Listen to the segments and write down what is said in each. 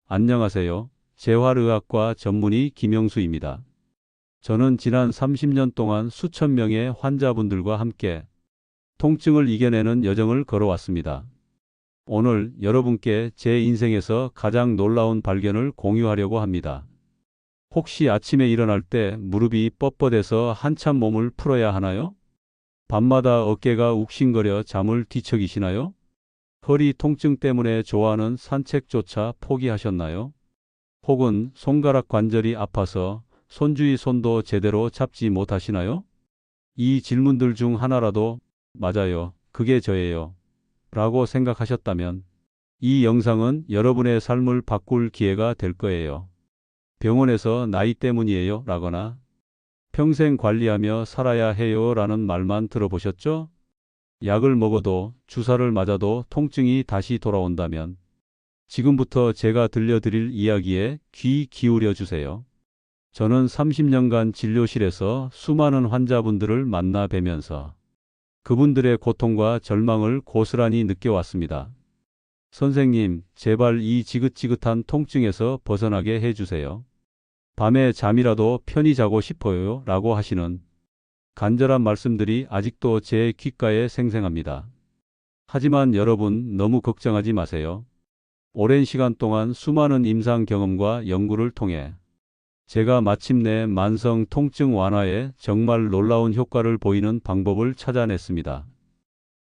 안녕하세요. 재활의학과 전문의 김영수입니다. 저는 지난 30년 동안 수천 명의 환자분들과 함께 통증을 이겨내는 여정을 걸어왔습니다. 오늘 여러분께 제 인생에서 가장 놀라운 발견을 공유하려고 합니다. 혹시 아침에 일어날 때 무릎이 뻣뻣해서 한참 몸을 풀어야 하나요? 밤마다 어깨가 욱신거려 잠을 뒤척이시나요? 허리 통증 때문에 좋아하는 산책조차 포기하셨나요? 혹은 손가락 관절이 아파서 손주의 손도 제대로 잡지 못하시나요? 이 질문들 중 하나라도 맞아요, 그게 저예요 라고 생각하셨다면 이 영상은 여러분의 삶을 바꿀 기회가 될 거예요. 병원에서 나이 때문이에요 라거나 평생 관리하며 살아야 해요 라는 말만 들어보셨죠? 약을 먹어도 주사를 맞아도 통증이 다시 돌아온다면 지금부터 제가 들려드릴 이야기에 귀 기울여 주세요. 저는 30년간 진료실에서 수많은 환자분들을 만나 뵈면서 그분들의 고통과 절망을 고스란히 느껴왔습니다. 선생님, 제발 이 지긋지긋한 통증에서 벗어나게 해주세요. 밤에 잠이라도 편히 자고 싶어요 라고 하시는 간절한 말씀들이 아직도 제 귓가에 생생합니다. 하지만 여러분 너무 걱정하지 마세요. 오랜 시간 동안 수많은 임상 경험과 연구를 통해 제가 마침내 만성 통증 완화에 정말 놀라운 효과를 보이는 방법을 찾아냈습니다.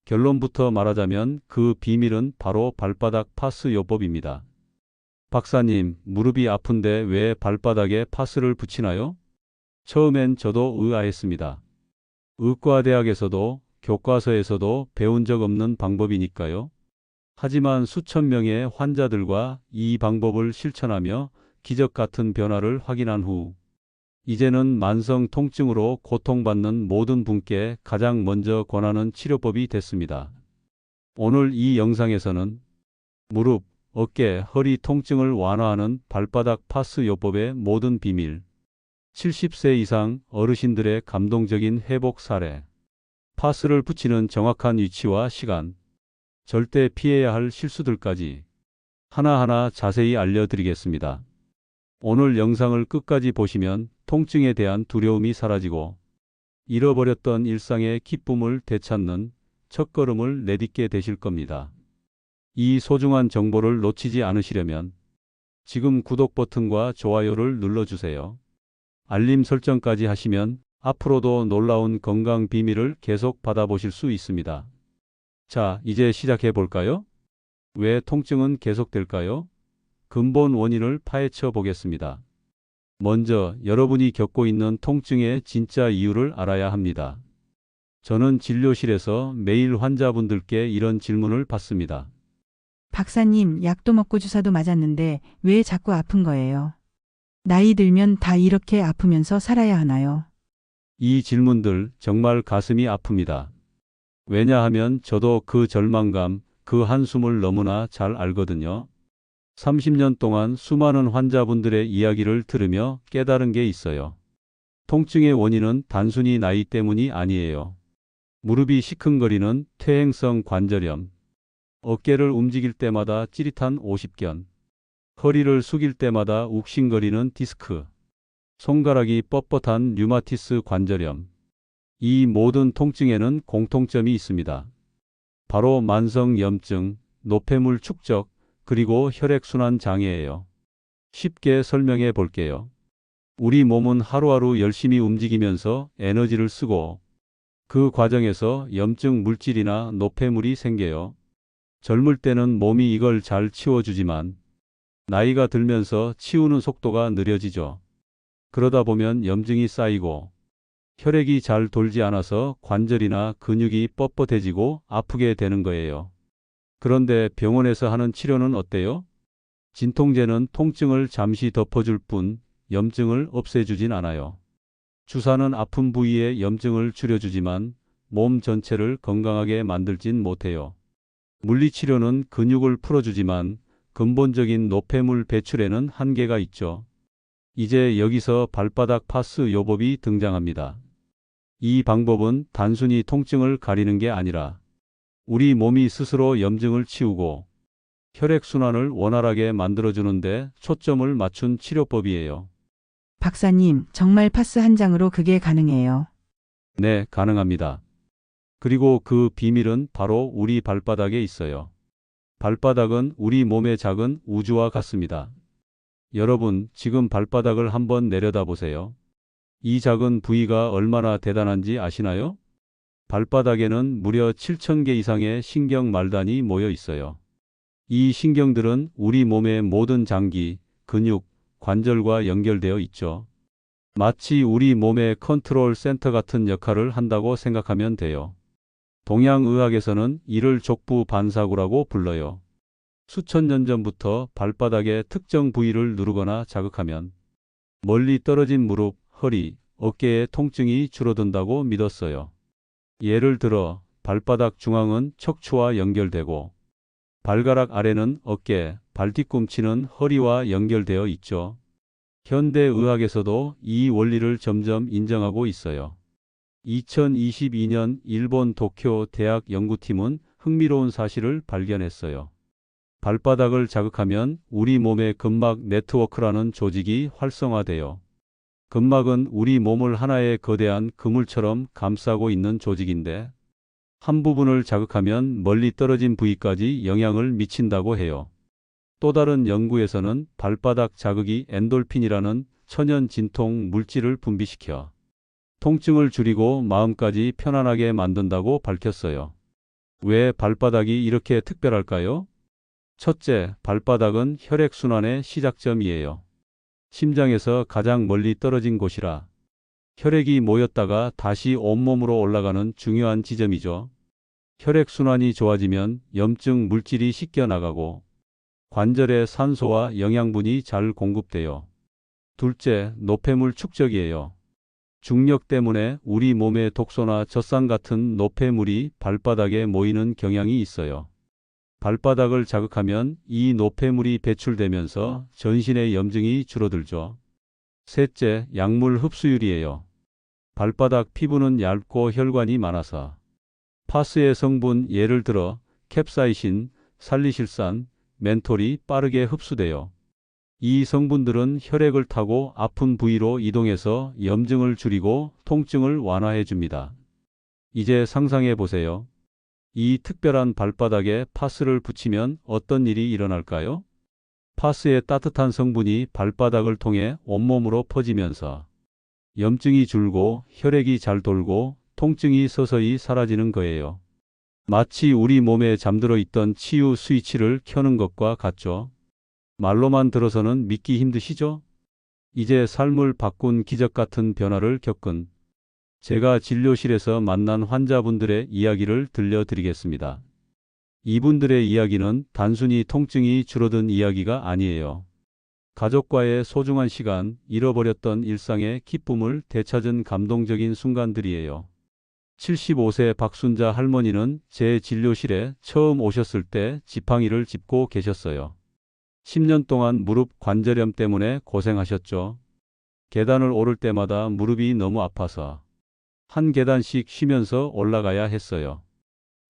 결론부터 말하자면 그 비밀은 바로 발바닥 파스 요법입니다. 박사님, 무릎이 아픈데 왜 발바닥에 파스를 붙이나요? 처음엔 저도 의아했습니다. 의과대학에서도 교과서에서도 배운 적 없는 방법이니까요. 하지만 수천 명의 환자들과 이 방법을 실천하며 기적 같은 변화를 확인한 후 이제는 만성 통증으로 고통받는 모든 분께 가장 먼저 권하는 치료법이 됐습니다. 오늘 이 영상에서는 무릎, 어깨, 허리 통증을 완화하는 발바닥 파스 요법의 모든 비밀, 70세 이상 어르신들의 감동적인 회복 사례, 파스를 붙이는 정확한 위치와 시간, 절대 피해야 할 실수들까지 하나하나 자세히 알려드리겠습니다. 오늘 영상을 끝까지 보시면 통증에 대한 두려움이 사라지고 잃어버렸던 일상의 기쁨을 되찾는 첫걸음을 내딛게 되실 겁니다. 이 소중한 정보를 놓치지 않으시려면 지금 구독 버튼과 좋아요를 눌러주세요. 알림 설정까지 하시면 앞으로도 놀라운 건강 비밀을 계속 받아보실 수 있습니다. 자, 이제 시작해 볼까요? 왜 통증은 계속될까요? 근본 원인을 파헤쳐 보겠습니다. 먼저 여러분이 겪고 있는 통증의 진짜 이유를 알아야 합니다. 저는 진료실에서 매일 환자분들께 이런 질문을 받습니다. 박사님, 약도 먹고 주사도 맞았는데 왜 자꾸 아픈 거예요? 나이 들면 다 이렇게 아프면서 살아야 하나요? 이 질문들 정말 가슴이 아픕니다. 왜냐하면 저도 그 절망감, 그 한숨을 너무나 잘 알거든요. 30년 동안 수많은 환자분들의 이야기를 들으며 깨달은 게 있어요. 통증의 원인은 단순히 나이 때문이 아니에요. 무릎이 시큰거리는 퇴행성 관절염, 어깨를 움직일 때마다 찌릿한 오십견, 허리를 숙일 때마다 욱신거리는 디스크, 손가락이 뻣뻣한 류마티스 관절염. 이 모든 통증에는 공통점이 있습니다. 바로 만성염증, 노폐물 축적, 그리고 혈액순환 장애예요. 쉽게 설명해 볼게요. 우리 몸은 하루하루 열심히 움직이면서 에너지를 쓰고 그 과정에서 염증 물질이나 노폐물이 생겨요. 젊을 때는 몸이 이걸 잘 치워주지만 나이가 들면서 치우는 속도가 느려지죠. 그러다 보면 염증이 쌓이고 혈액이 잘 돌지 않아서 관절이나 근육이 뻣뻣해지고 아프게 되는 거예요. 그런데 병원에서 하는 치료는 어때요? 진통제는 통증을 잠시 덮어줄 뿐 염증을 없애주진 않아요. 주사는 아픈 부위의 염증을 줄여주지만 몸 전체를 건강하게 만들진 못해요. 물리치료는 근육을 풀어주지만 근본적인 노폐물 배출에는 한계가 있죠. 이제 여기서 발바닥 파스 요법이 등장합니다. 이 방법은 단순히 통증을 가리는 게 아니라 우리 몸이 스스로 염증을 치우고 혈액순환을 원활하게 만들어주는데 초점을 맞춘 치료법이에요. 박사님, 정말 파스 한 장으로 그게 가능해요. 네, 가능합니다. 그리고 그 비밀은 바로 우리 발바닥에 있어요. 발바닥은 우리 몸의 작은 우주와 같습니다. 여러분, 지금 발바닥을 한번 내려다 보세요. 이 작은 부위가 얼마나 대단한지 아시나요? 발바닥에는 무려 7,000개 이상의 신경 말단이 모여 있어요. 이 신경들은 우리 몸의 모든 장기, 근육, 관절과 연결되어 있죠. 마치 우리 몸의 컨트롤 센터 같은 역할을 한다고 생각하면 돼요. 동양의학에서는 이를 족부 반사구라고 불러요. 수천 년 전부터 발바닥의 특정 부위를 누르거나 자극하면 멀리 떨어진 무릎, 허리, 어깨의 통증이 줄어든다고 믿었어요. 예를 들어 발바닥 중앙은 척추와 연결되고 발가락 아래는 어깨, 발뒤꿈치는 허리와 연결되어 있죠. 현대 의학에서도 이 원리를 점점 인정하고 있어요. 2022년 일본 도쿄 대학 연구팀은 흥미로운 사실을 발견했어요. 발바닥을 자극하면 우리 몸의 근막 네트워크라는 조직이 활성화돼요. 근막은 우리 몸을 하나의 거대한 그물처럼 감싸고 있는 조직인데 한 부분을 자극하면 멀리 떨어진 부위까지 영향을 미친다고 해요. 또 다른 연구에서는 발바닥 자극이 엔돌핀이라는 천연 진통 물질을 분비시켜 통증을 줄이고 마음까지 편안하게 만든다고 밝혔어요. 왜 발바닥이 이렇게 특별할까요? 첫째, 발바닥은 혈액순환의 시작점이에요. 심장에서 가장 멀리 떨어진 곳이라 혈액이 모였다가 다시 온몸으로 올라가는 중요한 지점이죠. 혈액순환이 좋아지면 염증 물질이 씻겨 나가고 관절에 산소와 영양분이 잘 공급돼요. 둘째, 노폐물 축적이에요. 중력 때문에 우리 몸의 독소나 젖산 같은 노폐물이 발바닥에 모이는 경향이 있어요. 발바닥을 자극하면 이 노폐물이 배출되면서 전신의 염증이 줄어들죠. 셋째, 약물 흡수율이에요. 발바닥 피부는 얇고 혈관이 많아서 파스의 성분, 예를 들어 캡사이신, 살리실산, 멘톨이 빠르게 흡수돼요. 이 성분들은 혈액을 타고 아픈 부위로 이동해서 염증을 줄이고 통증을 완화해 줍니다. 이제 상상해 보세요. 이 특별한 발바닥에 파스를 붙이면 어떤 일이 일어날까요? 파스의 따뜻한 성분이 발바닥을 통해 온몸으로 퍼지면서 염증이 줄고 혈액이 잘 돌고 통증이 서서히 사라지는 거예요. 마치 우리 몸에 잠들어 있던 치유 스위치를 켜는 것과 같죠. 말로만 들어서는 믿기 힘드시죠? 이제 삶을 바꾼 기적 같은 변화를 겪은 제가 진료실에서 만난 환자분들의 이야기를 들려드리겠습니다. 이분들의 이야기는 단순히 통증이 줄어든 이야기가 아니에요. 가족과의 소중한 시간, 잃어버렸던 일상의 기쁨을 되찾은 감동적인 순간들이에요. 75세 박순자 할머니는 제 진료실에 처음 오셨을 때 지팡이를 짚고 계셨어요. 10년 동안 무릎 관절염 때문에 고생하셨죠. 계단을 오를 때마다 무릎이 너무 아파서 한 계단씩 쉬면서 올라가야 했어요.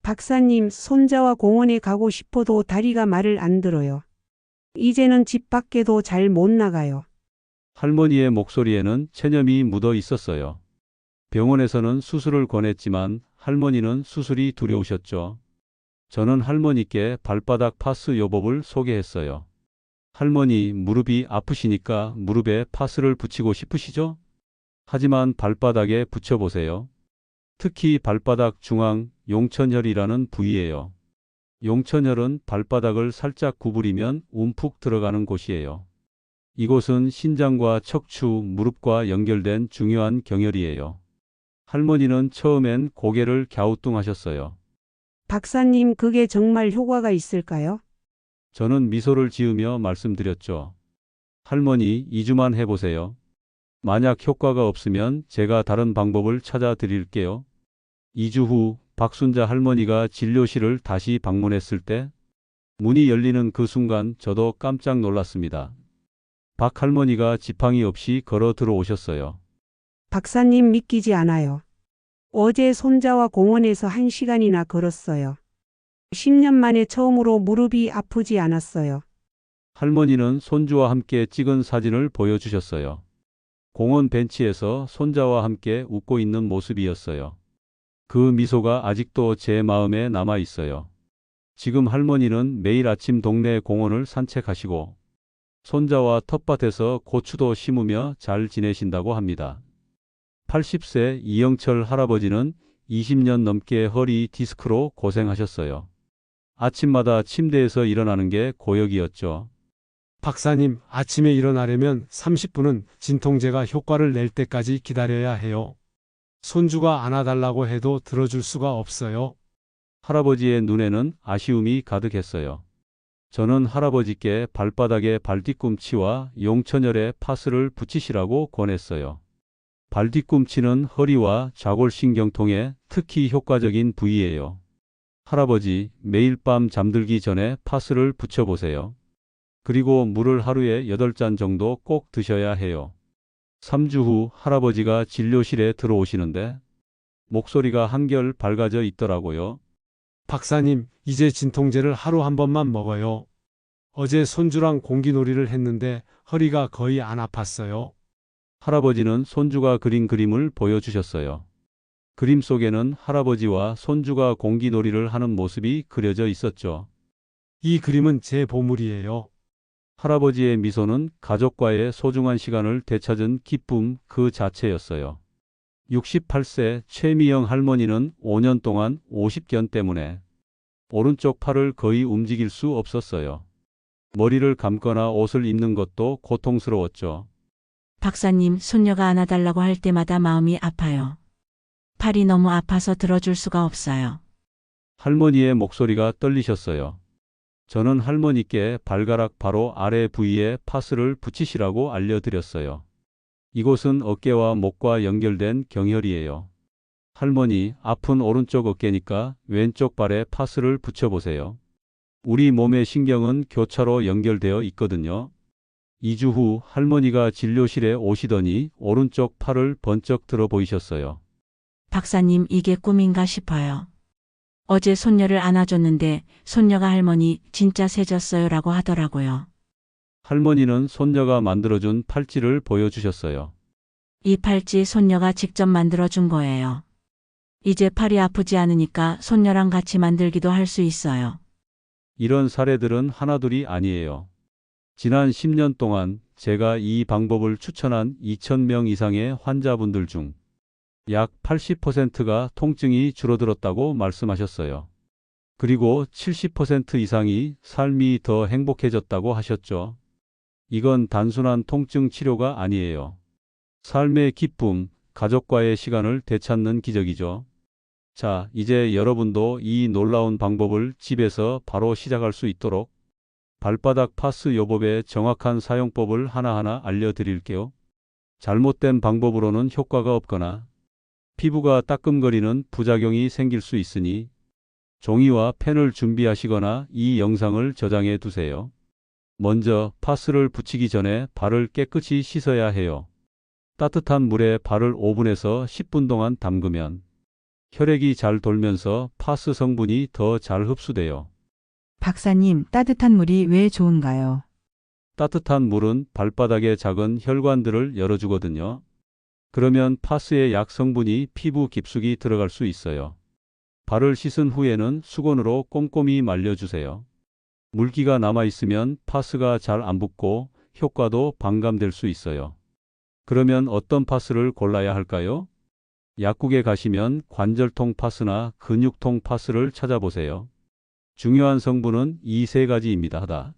박사님, 손자와 공원에 가고 싶어도 다리가 말을 안 들어요. 이제는 집 밖에도 잘 못 나가요. 할머니의 목소리에는 체념이 묻어 있었어요. 병원에서는 수술을 권했지만 할머니는 수술이 두려우셨죠. 저는 할머니께 발바닥 파스 요법을 소개했어요. 할머니, 무릎이 아프시니까 무릎에 파스를 붙이고 싶으시죠? 하지만 발바닥에 붙여보세요. 특히 발바닥 중앙 용천혈이라는 부위예요. 용천혈은 발바닥을 살짝 구부리면 움푹 들어가는 곳이에요. 이곳은 신장과 척추, 무릎과 연결된 중요한 경혈이에요. 할머니는 처음엔 고개를 갸우뚱하셨어요. 박사님, 그게 정말 효과가 있을까요? 저는 미소를 지으며 말씀드렸죠. 할머니, 2주만 해보세요. 만약 효과가 없으면 제가 다른 방법을 찾아 드릴게요. 2주 후 박순자 할머니가 진료실을 다시 방문했을 때 문이 열리는 그 순간 저도 깜짝 놀랐습니다. 박 할머니가 지팡이 없이 걸어 들어오셨어요. 박사님, 믿기지 않아요. 어제 손자와 공원에서 1시간이나 걸었어요. 10년 만에 처음으로 무릎이 아프지 않았어요. 할머니는 손주와 함께 찍은 사진을 보여주셨어요. 공원 벤치에서 손자와 함께 웃고 있는 모습이었어요. 그 미소가 아직도 제 마음에 남아 있어요. 지금 할머니는 매일 아침 동네 공원을 산책하시고 손자와 텃밭에서 고추도 심으며 잘 지내신다고 합니다. 80세 이영철 할아버지는 20년 넘게 허리 디스크로 고생하셨어요. 아침마다 침대에서 일어나는 게 고역이었죠. 박사님, 아침에 일어나려면 30분은 진통제가 효과를 낼 때까지 기다려야 해요. 손주가 안아달라고 해도 들어줄 수가 없어요. 할아버지의 눈에는 아쉬움이 가득했어요. 저는 할아버지께 발바닥에 발뒤꿈치와 용천열에 파스를 붙이시라고 권했어요. 발뒤꿈치는 허리와 좌골신경통에 특히 효과적인 부위예요. 할아버지, 매일 밤 잠들기 전에 파스를 붙여보세요. 그리고 물을 하루에 8잔 정도 꼭 드셔야 해요. 3주 후 할아버지가 진료실에 들어오시는데 목소리가 한결 밝아져 있더라고요. 박사님, 이제 진통제를 하루 한 번만 먹어요. 어제 손주랑 공기놀이를 했는데 허리가 거의 안 아팠어요. 할아버지는 손주가 그린 그림을 보여주셨어요. 그림 속에는 할아버지와 손주가 공기놀이를 하는 모습이 그려져 있었죠. 이 그림은 제 보물이에요. 할아버지의 미소는 가족과의 소중한 시간을 되찾은 기쁨 그 자체였어요. 68세 최미영 할머니는 5년 동안 50견 때문에 오른쪽 팔을 거의 움직일 수 없었어요. 머리를 감거나 옷을 입는 것도 고통스러웠죠. 박사님, 손녀가 안아달라고 할 때마다 마음이 아파요. 팔이 너무 아파서 들어줄 수가 없어요. 할머니의 목소리가 떨리셨어요. 저는 할머니께 발가락 바로 아래 부위에 파스를 붙이시라고 알려드렸어요. 이곳은 어깨와 목과 연결된 경혈이에요. 할머니, 아픈 오른쪽 어깨니까 왼쪽 발에 파스를 붙여보세요. 우리 몸의 신경은 교차로 연결되어 있거든요. 2주 후 할머니가 진료실에 오시더니 오른쪽 팔을 번쩍 들어 보이셨어요. 박사님, 이게 꿈인가 싶어요. 어제 손녀를 안아줬는데 손녀가 할머니 진짜 세졌어요라고 하더라고요. 할머니는 손녀가 만들어준 팔찌를 보여주셨어요. 이 팔찌 손녀가 직접 만들어준 거예요. 이제 팔이 아프지 않으니까 손녀랑 같이 만들기도 할 수 있어요. 이런 사례들은 하나둘이 아니에요. 지난 10년 동안 제가 이 방법을 추천한 2,000명 이상의 환자분들 중 약 80%가 통증이 줄어들었다고 말씀하셨어요. 그리고 70% 이상이 삶이 더 행복해졌다고 하셨죠. 이건 단순한 통증 치료가 아니에요. 삶의 기쁨, 가족과의 시간을 되찾는 기적이죠. 자, 이제 여러분도 이 놀라운 방법을 집에서 바로 시작할 수 있도록 발바닥 파스 요법의 정확한 사용법을 하나하나 알려드릴게요. 잘못된 방법으로는 효과가 없거나 피부가 따끔거리는 부작용이 생길 수 있으니 종이와 펜을 준비하시거나 이 영상을 저장해 두세요. 먼저 파스를 붙이기 전에 발을 깨끗이 씻어야 해요. 따뜻한 물에 발을 5분에서 10분 동안 담그면 혈액이 잘 돌면서 파스 성분이 더 잘 흡수돼요. 박사님, 따뜻한 물이 왜 좋은가요? 따뜻한 물은 발바닥의 작은 혈관들을 열어주거든요. 그러면 파스의 약 성분이 피부 깊숙이 들어갈 수 있어요. 발을 씻은 후에는 수건으로 꼼꼼히 말려주세요. 물기가 남아있으면 파스가 잘 안 붙고 효과도 반감될 수 있어요. 그러면 어떤 파스를 골라야 할까요? 약국에 가시면 관절통 파스나 근육통 파스를 찾아보세요. 중요한 성분은 이 세 가지입니다.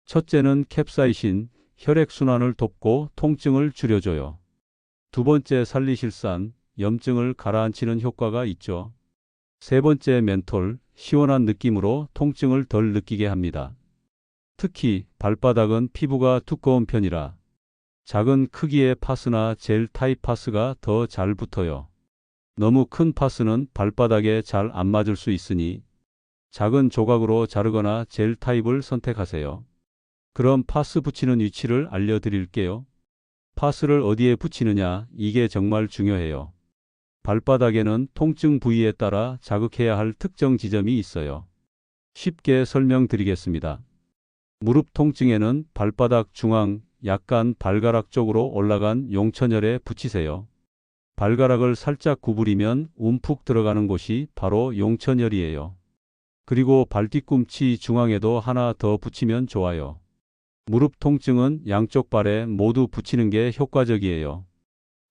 첫째는 캡사이신, 혈액순환을 돕고 통증을 줄여줘요. 두 번째 살리실산, 염증을 가라앉히는 효과가 있죠. 세 번째 멘톨, 시원한 느낌으로 통증을 덜 느끼게 합니다. 특히 발바닥은 피부가 두꺼운 편이라 작은 크기의 파스나 젤 타입 파스가 더 잘 붙어요. 너무 큰 파스는 발바닥에 잘 안 맞을 수 있으니 작은 조각으로 자르거나 젤 타입을 선택하세요. 그럼 파스 붙이는 위치를 알려드릴게요. 파스를 어디에 붙이느냐, 이게 정말 중요해요. 발바닥에는 통증 부위에 따라 자극해야 할 특정 지점이 있어요. 쉽게 설명드리겠습니다. 무릎 통증에는 발바닥 중앙 약간 발가락 쪽으로 올라간 용천혈에 붙이세요. 발가락을 살짝 구부리면 움푹 들어가는 곳이 바로 용천혈이에요. 그리고 발뒤꿈치 중앙에도 하나 더 붙이면 좋아요. 무릎 통증은 양쪽 발에 모두 붙이는 게 효과적이에요.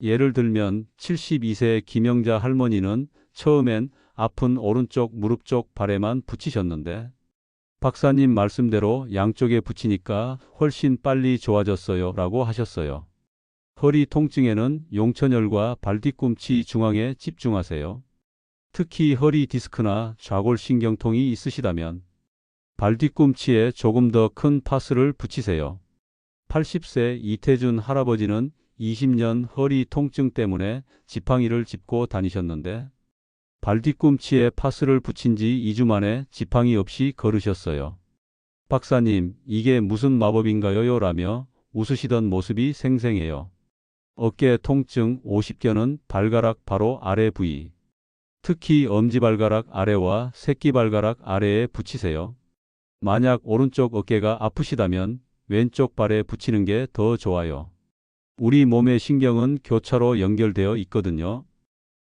예를 들면 72세 김영자 할머니는 처음엔 아픈 오른쪽 무릎 쪽 발에만 붙이셨는데 박사님 말씀대로 양쪽에 붙이니까 훨씬 빨리 좋아졌어요 라고 하셨어요. 허리 통증에는 용천혈과 발뒤꿈치 중앙에 집중하세요. 특히 허리 디스크나 좌골신경통이 있으시다면 발뒤꿈치에 조금 더 큰 파스를 붙이세요. 80세 이태준 할아버지는 20년 허리 통증 때문에 지팡이를 짚고 다니셨는데 발뒤꿈치에 파스를 붙인 지 2주 만에 지팡이 없이 걸으셨어요. 박사님, 이게 무슨 마법인가요? 라며 웃으시던 모습이 생생해요. 어깨 통증 50견은 발가락 바로 아래 부위, 특히 엄지발가락 아래와 새끼발가락 아래에 붙이세요. 만약 오른쪽 어깨가 아프시다면 왼쪽 발에 붙이는 게 더 좋아요. 우리 몸의 신경은 교차로 연결되어 있거든요.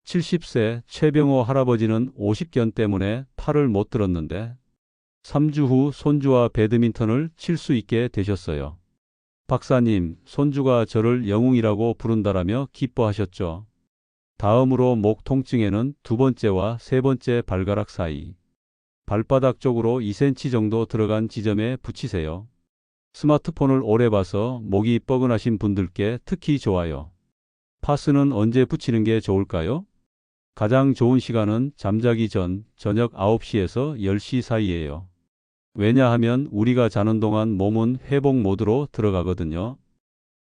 70세 최병호 할아버지는 50견 때문에 팔을 못 들었는데 3주 후 손주와 배드민턴을 칠 수 있게 되셨어요. 박사님, 손주가 저를 영웅이라고 부른다라며 기뻐하셨죠. 다음으로 목 통증에는 두 번째와 세 번째 발가락 사이, 발바닥 쪽으로 2cm 정도 들어간 지점에 붙이세요. 스마트폰을 오래 봐서 목이 뻐근하신 분들께 특히 좋아요. 파스는 언제 붙이는 게 좋을까요? 가장 좋은 시간은 잠자기 전 저녁 9시에서 10시 사이예요. 왜냐하면 우리가 자는 동안 몸은 회복 모드로 들어가거든요.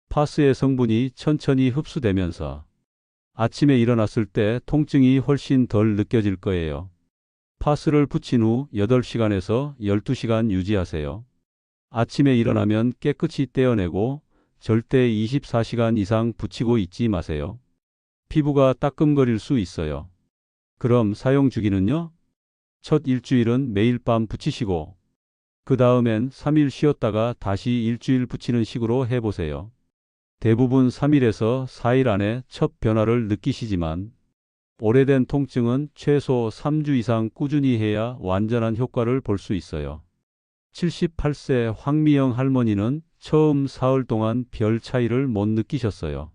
파스의 성분이 천천히 흡수되면서 아침에 일어났을 때 통증이 훨씬 덜 느껴질 거예요. 파스를 붙인 후 8시간에서 12시간 유지하세요. 아침에 일어나면 깨끗이 떼어내고 절대 24시간 이상 붙이고 있지 마세요. 피부가 따끔거릴 수 있어요. 그럼 사용 주기는요? 첫 일주일은 매일 밤 붙이시고 그 다음엔 3일 쉬었다가 다시 일주일 붙이는 식으로 해보세요. 대부분 3일에서 4일 안에 첫 변화를 느끼시지만 오래된 통증은 최소 3주 이상 꾸준히 해야 완전한 효과를 볼 수 있어요. 78세 황미영 할머니는 처음 사흘 동안 별 차이를 못 느끼셨어요.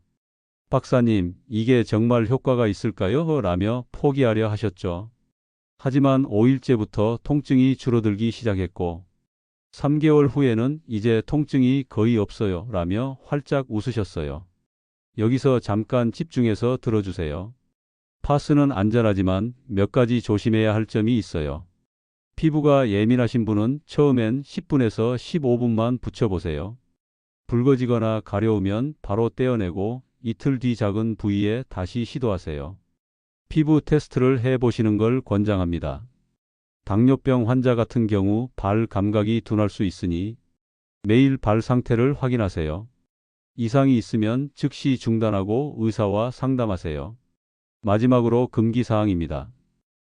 박사님, 이게 정말 효과가 있을까요? 라며 포기하려 하셨죠. 하지만 5일째부터 통증이 줄어들기 시작했고 3개월 후에는 이제 통증이 거의 없어요 라며 활짝 웃으셨어요. 여기서 잠깐 집중해서 들어주세요. 파스는 안전하지만 몇 가지 조심해야 할 점이 있어요. 피부가 예민하신 분은 처음엔 10분에서 15분만 붙여보세요. 붉어지거나 가려우면 바로 떼어내고 이틀 뒤 작은 부위에 다시 시도하세요. 피부 테스트를 해보시는 걸 권장합니다. 당뇨병 환자 같은 경우 발 감각이 둔할 수 있으니 매일 발 상태를 확인하세요. 이상이 있으면 즉시 중단하고 의사와 상담하세요. 마지막으로 금기사항입니다.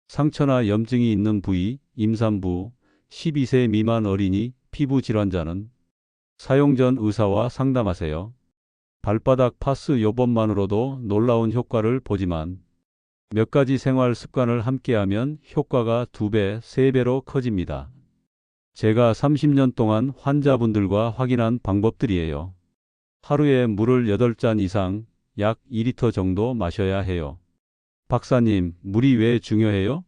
상처나 염증이 있는 부위, 임산부, 12세 미만 어린이, 피부 질환자는 사용 전 의사와 상담하세요. 발바닥 파스 요법만으로도 놀라운 효과를 보지만 몇 가지 생활 습관을 함께하면 효과가 2배, 3배로 커집니다. 제가 30년 동안 환자분들과 확인한 방법들이에요. 하루에 물을 8잔 이상, 약 2리터 정도 마셔야 해요. 박사님, 물이 왜 중요해요?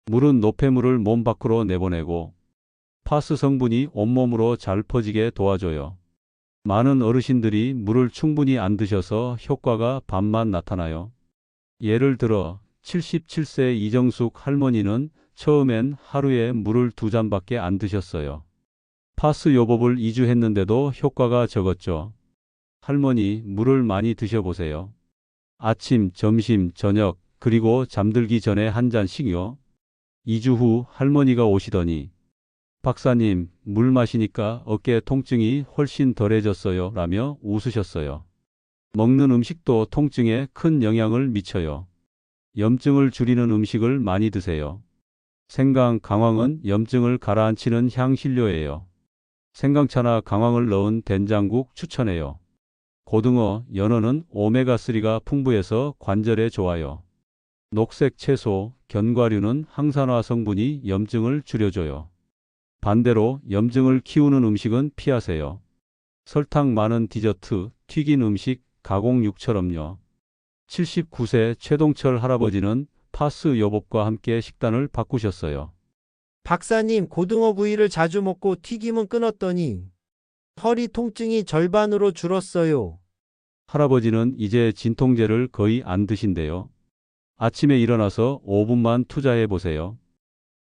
물은 노폐물을 몸 밖으로 내보내고 파스 성분이 온몸으로 잘 퍼지게 도와줘요. 많은 어르신들이 물을 충분히 안 드셔서 효과가 반만 나타나요. 예를 들어 77세 이정숙 할머니는 처음엔 하루에 물을 2잔밖에 안 드셨어요. 파스 요법을 2주 했는데도 효과가 적었죠. 할머니, 물을 많이 드셔보세요. 아침, 점심, 저녁, 그리고 잠들기 전에 한 잔씩요. 2주 후 할머니가 오시더니 박사님, 물 마시니까 어깨 통증이 훨씬 덜해졌어요 라며 웃으셨어요. 먹는 음식도 통증에 큰 영향을 미쳐요. 염증을 줄이는 음식을 많이 드세요. 생강, 강황은 염증을 가라앉히는 향신료예요. 생강차나 강황을 넣은 된장국 추천해요. 고등어, 연어는 오메가3가 풍부해서 관절에 좋아요. 녹색 채소, 견과류는 항산화 성분이 염증을 줄여줘요. 반대로 염증을 키우는 음식은 피하세요. 설탕 많은 디저트, 튀긴 음식, 가공육처럼요. 79세 최동철 할아버지는 파스 요법과 함께 식단을 바꾸셨어요. 박사님, 고등어 구이를 자주 먹고 튀김은 끊었더니 허리 통증이 절반으로 줄었어요. 할아버지는 이제 진통제를 거의 안 드신대요. 아침에 일어나서 5분만 투자해 보세요.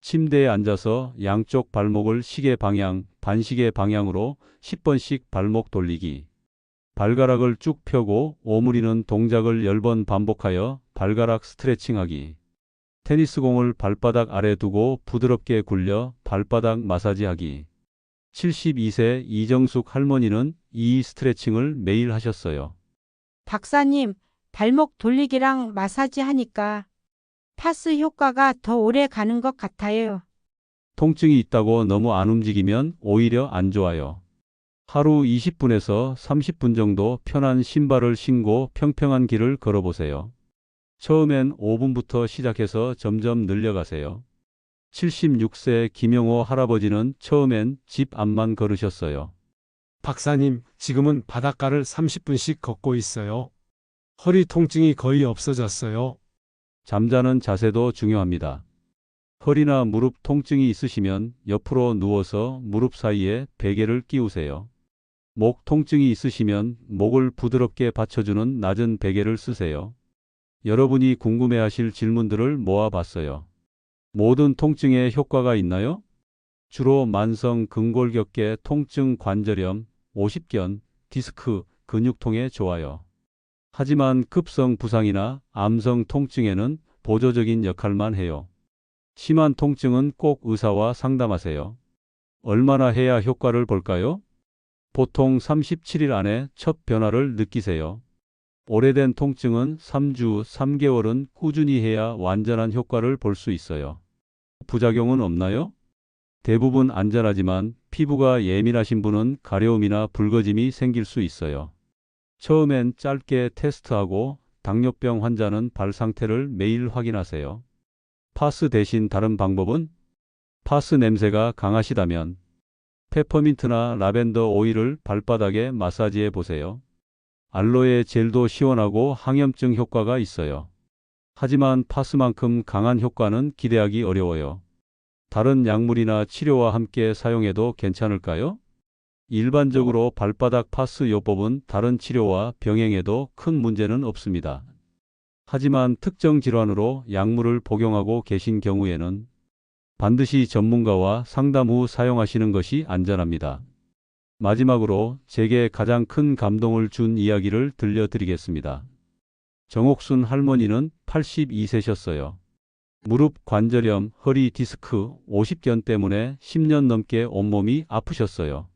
침대에 앉아서 양쪽 발목을 시계 방향, 반시계 방향으로 10번씩 발목 돌리기. 발가락을 쭉 펴고 오므리는 동작을 10번 반복하여 발가락 스트레칭하기. 테니스공을 발바닥 아래 두고 부드럽게 굴려 발바닥 마사지하기. 72세 이정숙 할머니는 이 스트레칭을 매일 하셨어요. 박사님, 발목 돌리기랑 마사지 하니까 파스 효과가 더 오래 가는 것 같아요. 통증이 있다고 너무 안 움직이면 오히려 안 좋아요. 하루 20분에서 30분 정도 편한 신발을 신고 평평한 길을 걸어보세요. 처음엔 5분부터 시작해서 점점 늘려가세요. 76세 김영호 할아버지는 처음엔 집 앞만 걸으셨어요. 박사님, 지금은 바닷가를 30분씩 걷고 있어요. 허리 통증이 거의 없어졌어요. 잠자는 자세도 중요합니다. 허리나 무릎 통증이 있으시면 옆으로 누워서 무릎 사이에 베개를 끼우세요. 목 통증이 있으시면 목을 부드럽게 받쳐주는 낮은 베개를 쓰세요. 여러분이 궁금해하실 질문들을 모아봤어요. 모든 통증에 효과가 있나요? 주로 만성 근골격계 통증, 관절염, 오십견, 디스크, 근육통에 좋아요. 하지만 급성 부상이나 암성 통증에는 보조적인 역할만 해요. 심한 통증은 꼭 의사와 상담하세요. 얼마나 해야 효과를 볼까요? 보통 37일 안에 첫 변화를 느끼세요. 오래된 통증은 3주, 3개월은 꾸준히 해야 완전한 효과를 볼 수 있어요. 부작용은 없나요? 대부분 안전하지만 피부가 예민하신 분은 가려움이나 붉어짐이 생길 수 있어요. 처음엔 짧게 테스트하고 당뇨병 환자는 발 상태를 매일 확인하세요. 파스 대신 다른 방법은? 파스 냄새가 강하시다면 페퍼민트나 라벤더 오일을 발바닥에 마사지해 보세요. 알로에 젤도 시원하고 항염증 효과가 있어요. 하지만 파스만큼 강한 효과는 기대하기 어려워요. 다른 약물이나 치료와 함께 사용해도 괜찮을까요? 일반적으로 발바닥 파스 요법은 다른 치료와 병행해도 큰 문제는 없습니다. 하지만 특정 질환으로 약물을 복용하고 계신 경우에는 반드시 전문가와 상담 후 사용하시는 것이 안전합니다. 마지막으로 제게 가장 큰 감동을 준 이야기를 들려드리겠습니다. 정옥순 할머니는 82세셨어요. 무릎 관절염, 허리 디스크, 오십견 때문에 10년 넘게 온몸이 아프셨어요.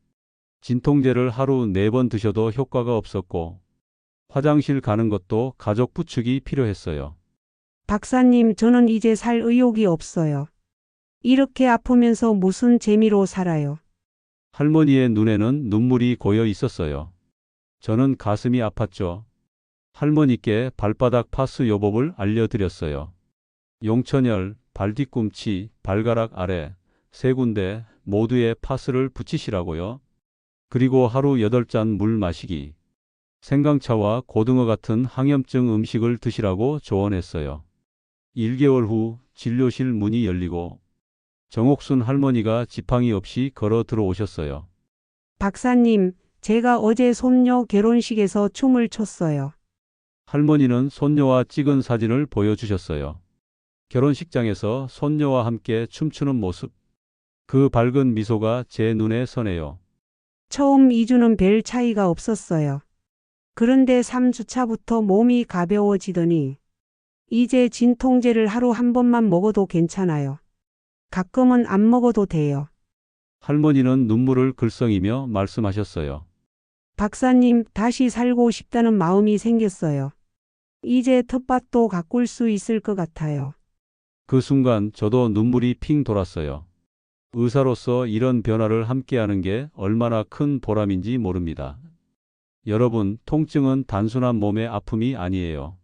진통제를 하루 4번 드셔도 효과가 없었고 화장실 가는 것도 가족 부축이 필요했어요. 박사님, 저는 이제 살 의욕이 없어요. 이렇게 아프면서 무슨 재미로 살아요? 할머니의 눈에는 눈물이 고여 있었어요. 저는 가슴이 아팠죠. 할머니께 발바닥 파스 요법을 알려드렸어요. 용천열, 발뒤꿈치, 발가락 아래 3군데 모두에 파스를 붙이시라고요. 그리고 하루 8잔 물 마시기. 생강차와 고등어 같은 항염증 음식을 드시라고 조언했어요. 1개월 후 진료실 문이 열리고 정옥순 할머니가 지팡이 없이 걸어 들어오셨어요. 박사님, 제가 어제 손녀 결혼식에서 춤을 췄어요. 할머니는 손녀와 찍은 사진을 보여주셨어요. 결혼식장에서 손녀와 함께 춤추는 모습. 그 밝은 미소가 제 눈에 선해요. 처음 2주는 별 차이가 없었어요. 그런데 3주차부터 몸이 가벼워지더니 이제 진통제를 하루 한 번만 먹어도 괜찮아요. 가끔은 안 먹어도 돼요. 할머니는 눈물을 글썽이며 말씀하셨어요. 박사님, 다시 살고 싶다는 마음이 생겼어요. 이제 텃밭도 가꿀 수 있을 것 같아요. 그 순간 저도 눈물이 핑 돌았어요. 의사로서 이런 변화를 함께하는 게 얼마나 큰 보람인지 모릅니다. 여러분, 통증은 단순한 몸의 아픔이 아니에요.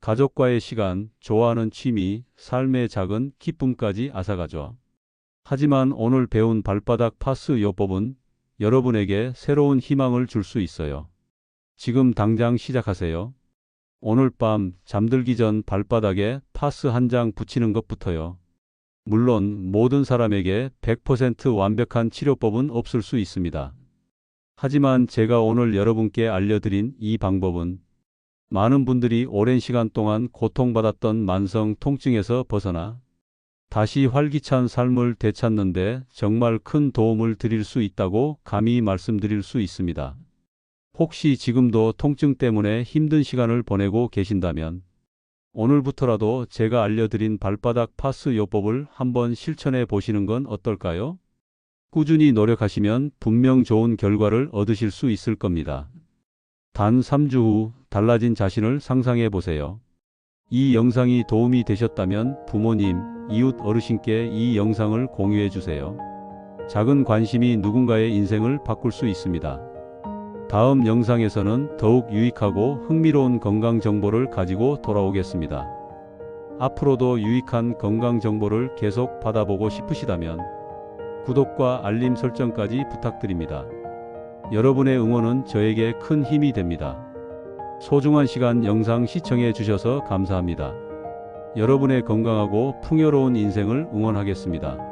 가족과의 시간, 좋아하는 취미, 삶의 작은 기쁨까지 앗아가죠. 하지만 오늘 배운 발바닥 파스 요법은 여러분에게 새로운 희망을 줄 수 있어요. 지금 당장 시작하세요. 오늘 밤 잠들기 전 발바닥에 파스 한 장 붙이는 것부터요. 물론 모든 사람에게 100% 완벽한 치료법은 없을 수 있습니다. 하지만 제가 오늘 여러분께 알려드린 이 방법은 많은 분들이 오랜 시간 동안 고통받았던 만성 통증에서 벗어나 다시 활기찬 삶을 되찾는 데 정말 큰 도움을 드릴 수 있다고 감히 말씀드릴 수 있습니다. 혹시 지금도 통증 때문에 힘든 시간을 보내고 계신다면 오늘부터라도 제가 알려드린 발바닥 파스 요법을 한번 실천해 보시는 건 어떨까요? 꾸준히 노력하시면 분명 좋은 결과를 얻으실 수 있을 겁니다. 단 3주 후 달라진 자신을 상상해 보세요. 이 영상이 도움이 되셨다면 부모님, 이웃 어르신께 이 영상을 공유해 주세요. 작은 관심이 누군가의 인생을 바꿀 수 있습니다. 다음 영상에서는 더욱 유익하고 흥미로운 건강 정보를 가지고 돌아오겠습니다. 앞으로도 유익한 건강 정보를 계속 받아보고 싶으시다면 구독과 알림 설정까지 부탁드립니다. 여러분의 응원은 저에게 큰 힘이 됩니다. 소중한 시간 영상 시청해 주셔서 감사합니다. 여러분의 건강하고 풍요로운 인생을 응원하겠습니다.